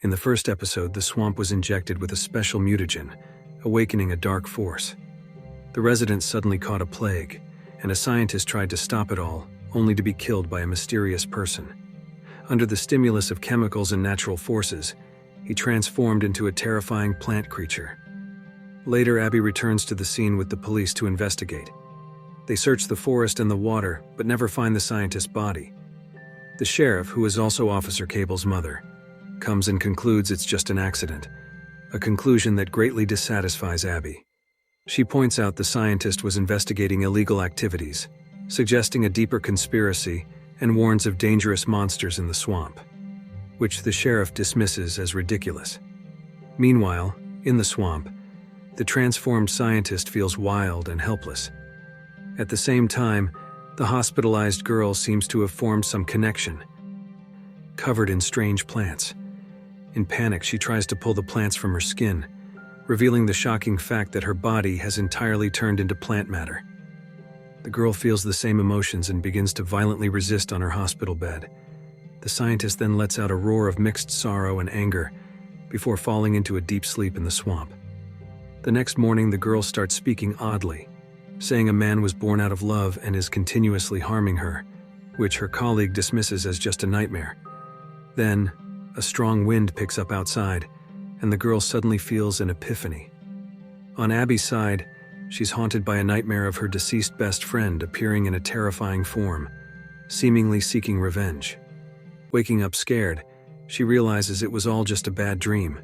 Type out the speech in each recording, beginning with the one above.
In the first episode, the swamp was injected with a special mutagen, awakening a dark force. The residents suddenly caught a plague, and a scientist tried to stop it all, only to be killed by a mysterious person. Under the stimulus of chemicals and natural forces, he transformed into a terrifying plant creature. Later, Abby returns to the scene with the police to investigate. They search the forest and the water, but never find the scientist's body. The sheriff, who is also Officer Cable's mother, comes and concludes it's just an accident, a conclusion that greatly dissatisfies Abby. She points out the scientist was investigating illegal activities, suggesting a deeper conspiracy, and warns of dangerous monsters in the swamp, which the sheriff dismisses as ridiculous. Meanwhile, in the swamp, the transformed scientist feels wild and helpless. At the same time, the hospitalized girl seems to have formed some connection, covered in strange plants. In panic, she tries to pull the plants from her skin, revealing the shocking fact that her body has entirely turned into plant matter. The girl feels the same emotions and begins to violently resist on her hospital bed. The scientist then lets out a roar of mixed sorrow and anger before falling into a deep sleep in the swamp. The next morning, the girl starts speaking oddly, saying a man was born out of love and is continuously harming her, which her colleague dismisses as just a nightmare. Then, a strong wind picks up outside, and the girl suddenly feels an epiphany. On Abby's side, she's haunted by a nightmare of her deceased best friend appearing in a terrifying form, seemingly seeking revenge. Waking up scared, she realizes it was all just a bad dream.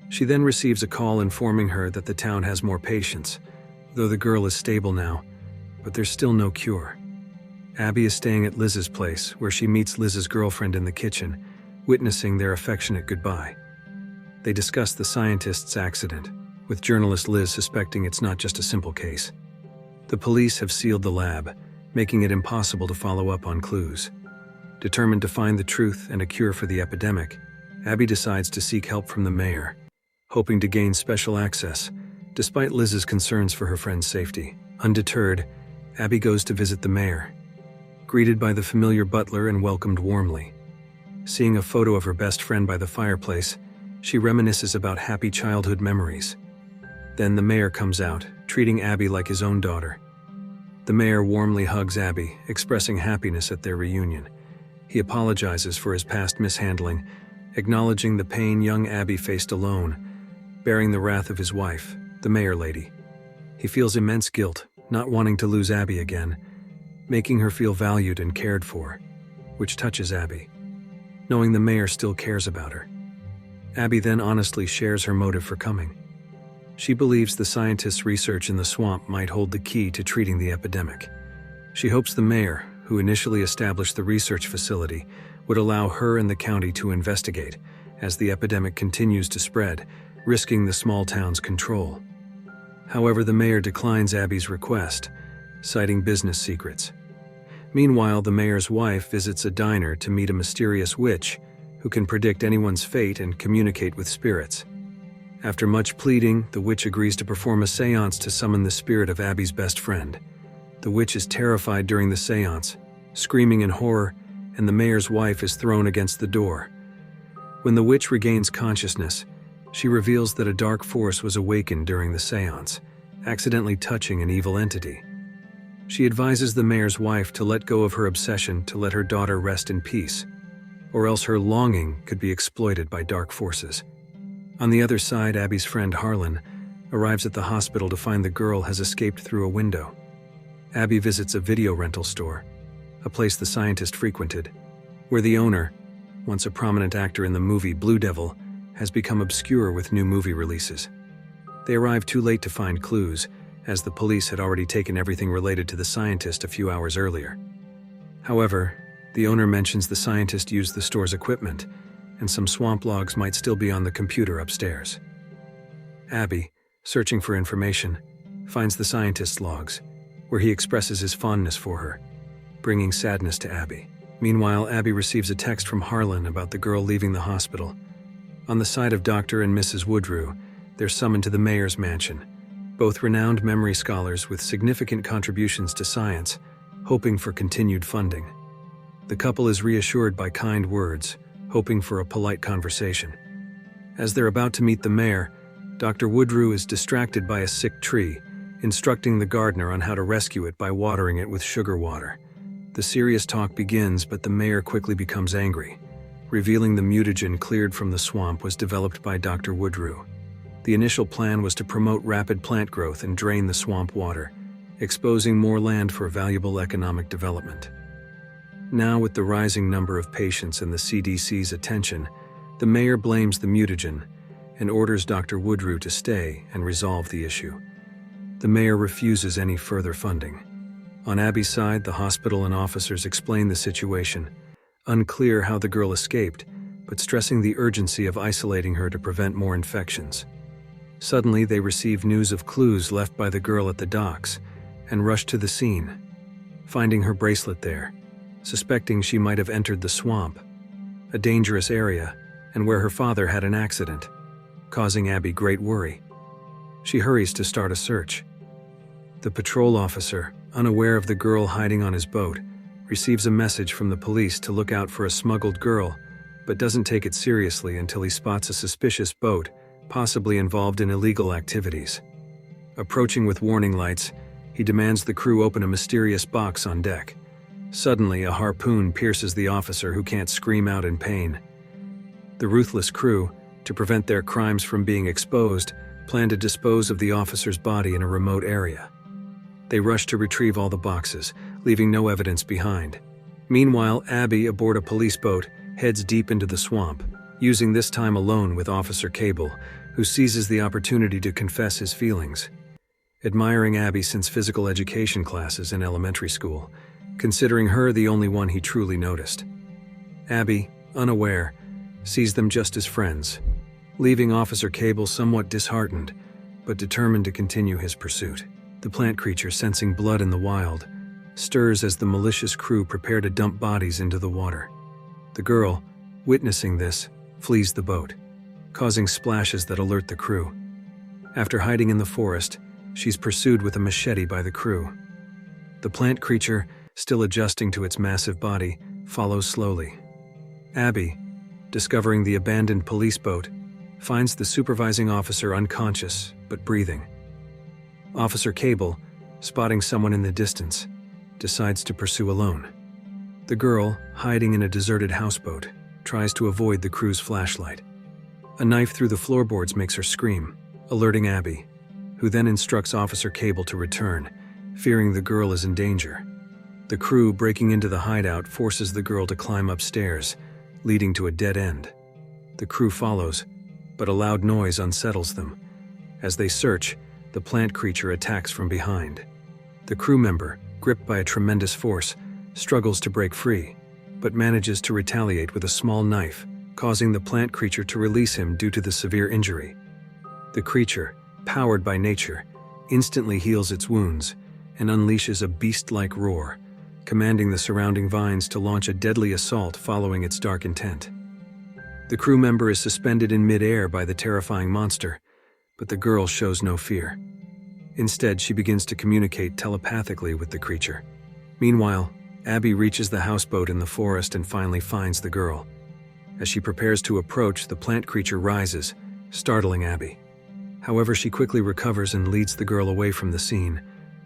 She then receives a call informing her that the town has more patients, though the girl is stable now, but there's still no cure. Abby is staying at Liz's place, where she meets Liz's girlfriend in the kitchen, witnessing their affectionate goodbye. They discuss the scientist's accident, with journalist Liz suspecting it's not just a simple case. The police have sealed the lab, making it impossible to follow up on clues. Determined to find the truth and a cure for the epidemic, Abby decides to seek help from the mayor, hoping to gain special access, despite Liz's concerns for her friend's safety. Undeterred, Abby goes to visit the mayor, greeted by the familiar butler and welcomed warmly. Seeing a photo of her best friend by the fireplace, she reminisces about happy childhood memories. Then the mayor comes out, treating Abby like his own daughter. The mayor warmly hugs Abby, expressing happiness at their reunion. He apologizes for his past mishandling, acknowledging the pain young Abby faced alone, bearing the wrath of his wife, the mayor lady. He feels immense guilt, not wanting to lose Abby again, making her feel valued and cared for, which touches Abby, knowing the mayor still cares about her. Abby then honestly shares her motive for coming. She believes the scientist's research in the swamp might hold the key to treating the epidemic. She hopes the mayor, who initially established the research facility, would allow her and the county to investigate, as the epidemic continues to spread, risking the small town's control. However, the mayor declines Abby's request, citing business secrets. Meanwhile, the mayor's wife visits a diner to meet a mysterious witch who can predict anyone's fate and communicate with spirits. After much pleading, the witch agrees to perform a seance to summon the spirit of Abby's best friend. The witch is terrified during the seance, screaming in horror, and the mayor's wife is thrown against the door. When the witch regains consciousness, she reveals that a dark force was awakened during the seance, accidentally touching an evil entity. She advises the mayor's wife to let go of her obsession to let her daughter rest in peace, or else her longing could be exploited by dark forces. On the other side, Abby's friend Harlan arrives at the hospital to find the girl has escaped through a window. Abby visits a video rental store, a place the scientist frequented, where the owner, once a prominent actor in the movie Blue Devil, has become obscure with new movie releases. They arrive too late to find clues, as the police had already taken everything related to the scientist a few hours earlier. However, the owner mentions the scientist used the store's equipment, and some swamp logs might still be on the computer upstairs. Abby, searching for information, finds the scientist's logs, where he expresses his fondness for her, bringing sadness to Abby. Meanwhile, Abby receives a text from Harlan about the girl leaving the hospital. On the side of Dr. and Mrs. Woodrue, they're summoned to the mayor's mansion, both renowned memory scholars with significant contributions to science, hoping for continued funding. The couple is reassured by kind words, hoping for a polite conversation. As they're about to meet the mayor, Dr. Woodrue is distracted by a sick tree, instructing the gardener on how to rescue it by watering it with sugar water. The serious talk begins, but the mayor quickly becomes angry, revealing the mutagen cleared from the swamp was developed by Dr. Woodrue. The initial plan was to promote rapid plant growth and drain the swamp water, exposing more land for valuable economic development. Now, with the rising number of patients and the CDC's attention, the mayor blames the mutagen and orders Dr. Woodrue to stay and resolve the issue. The mayor refuses any further funding. On Abby's side, the hospital and officers explain the situation, unclear how the girl escaped, but stressing the urgency of isolating her to prevent more infections. Suddenly, they receive news of clues left by the girl at the docks and rush to the scene, finding her bracelet there, suspecting she might have entered the swamp, a dangerous area, and where her father had an accident, causing Abby great worry. She hurries to start a search. The patrol officer, unaware of the girl hiding on his boat, receives a message from the police to look out for a smuggled girl, but doesn't take it seriously until he spots a suspicious boat, possibly involved in illegal activities. Approaching with warning lights, he demands the crew open a mysterious box on deck. Suddenly, a harpoon pierces the officer, who can't scream out in pain. The ruthless crew, to prevent their crimes from being exposed, plan to dispose of the officer's body in a remote area. They rush to retrieve all the boxes, leaving no evidence behind. Meanwhile, Abby, aboard a police boat, heads deep into the swamp, using this time alone with Officer Cable, who seizes the opportunity to confess his feelings. Admiring Abby since physical education classes in elementary school, considering her the only one he truly noticed. Abby, unaware, sees them just as friends, leaving Officer Cable somewhat disheartened, but determined to continue his pursuit. The plant creature, sensing blood in the wild, stirs as the malicious crew prepare to dump bodies into the water. The girl, witnessing this, flees the boat, causing splashes that alert the crew. After hiding in the forest, she's pursued with a machete by the crew. The plant creature, still adjusting to its massive body, follows slowly. Abby, discovering the abandoned police boat, finds the supervising officer unconscious but breathing. Officer Cable, spotting someone in the distance, decides to pursue alone. The girl, hiding in a deserted houseboat, tries to avoid the crew's flashlight. A knife through the floorboards makes her scream, alerting Abby, who then instructs Officer Cable to return, fearing the girl is in danger. The crew, breaking into the hideout, forces the girl to climb upstairs, leading to a dead end. The crew follows, but a loud noise unsettles them. As they search, the plant creature attacks from behind. The crew member, gripped by a tremendous force, struggles to break free, but manages to retaliate with a small knife, causing the plant creature to release him due to the severe injury. The creature, powered by nature, instantly heals its wounds and unleashes a beast-like roar, commanding the surrounding vines to launch a deadly assault following its dark intent. The crew member is suspended in mid-air by the terrifying monster, but the girl shows no fear. Instead, she begins to communicate telepathically with the creature. Meanwhile, Abby reaches the houseboat in the forest and finally finds the girl. As she prepares to approach, the plant creature rises, startling Abby. However, she quickly recovers and leads the girl away from the scene,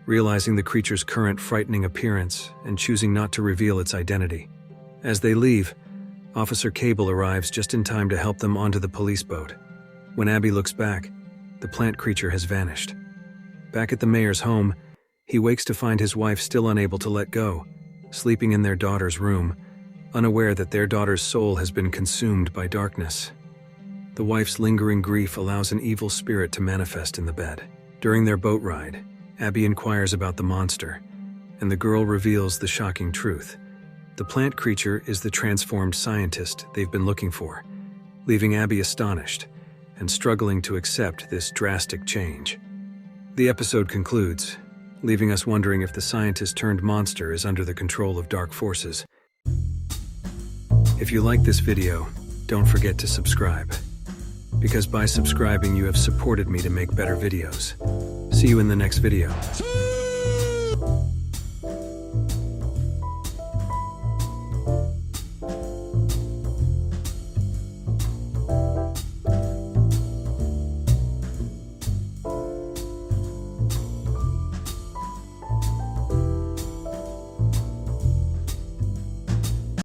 realizing the creature's current frightening appearance and choosing not to reveal its identity. As they leave, Officer Cable arrives just in time to help them onto the police boat. When Abby looks back, the plant creature has vanished. Back at the mayor's home, he wakes to find his wife still unable to let go, sleeping in their daughter's room, unaware that their daughter's soul has been consumed by darkness. The wife's lingering grief allows an evil spirit to manifest in the bed. During their boat ride, Abby inquires about the monster, and the girl reveals the shocking truth. The plant creature is the transformed scientist they've been looking for, leaving Abby astonished and struggling to accept this drastic change. The episode concludes, leaving us wondering if the scientist-turned-monster is under the control of dark forces. If you like this video, don't forget to subscribe, because by subscribing you have supported me to make better videos. See you in the next video.